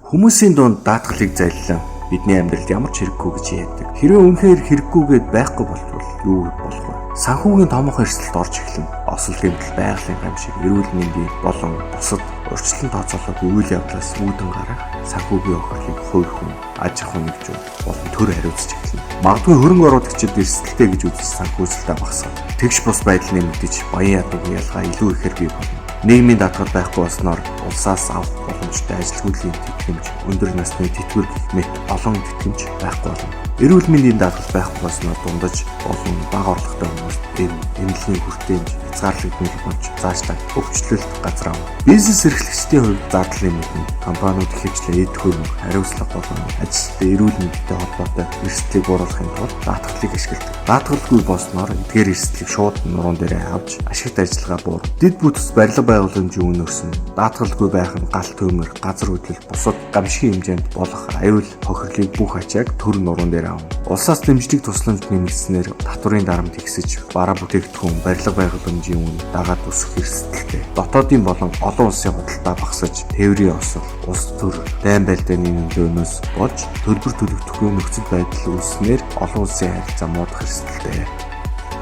Хүмүүсийн дунд даатгалыг зайллан бидний амьдралд ямар ч хэрэггүй гэж яадаг. Хэрвээ үнэхээр хэрэггүйгээд байхгүй болвол юу болох вэ? Санхүүгийн томоохон эрсдэлд орж эхлэн осол гэмтэл байгалийн гамшиг, эрүүл мэндийн болон бусад урьдчилан тооцоолоогүй үйл явдлаас үүдэн гарах санхүүгийн охирлыг хувь хүн, аж ахуй нэгжүүд болон төр хариуцж эхэлнэ. Магадгүй хөрөнгө оруулагчид эрсдэлтэй гэж үзэж санхүүжилтээ багасгах. Тэгш бус байдлыг нэмэгдэж баян ядуугийн ялгаа илүү ихээр бий болно. Нийгмийн даатгал байхгүй болсноор улсаас авах боломжтой ажилгүйдлийн тэтгэмж, өндөр насны тэтгэвэр гэх мэт олон тэтгэмж байхгүй болно. Эрүүл мэндийн даатгал байхгүй болсноор дундаж олон бага орлоготой хүмүүст эмнэлгийн хүртээмж, хязгаарлагдмал болж цаашлаа өвчлөлт газар ав. Бизнес эрхлэгчдийн хувьд зардал нэмэгдэн компаниуд ихэвчлэн эд хөрөнгө, хариуцлага болон ажилчдын эрүүл мэндтэй холбоотой эрсдлийг бууруулахын тулд даатгалыг ашигладаг. Даатгалгүй болсноор эдгээр эрсдлийг шууд нуруунд дээрээ авч ашигт ажиллагаа буур. Дэд бүтц барилга байгууламжийн үнээрс нь даатгалгүй байх нь галт төмөр, газар хөдлөл, бусад гамшигын хэмжээнд болох аюул хохирлыг бүх ачааг төр нуруунд дээр авна. Улсаас дэмжлэг тусламж нэмэгдснээр татварын дарамт ихсэж, бараа бүтээгдэхүүн, барилга байгууламжийн үн дагаад өсөх эрсдэлтэй. Дотоодын болон олон улсын худалдаа багасж, тээврийн осол, улс төр, дайн байлдааны нөлөөнөөс болж төлбөр төлөгдөхгүй нөхцөл байдал үүснээр олон улсын харилцаа муудах эрсдэлтэй.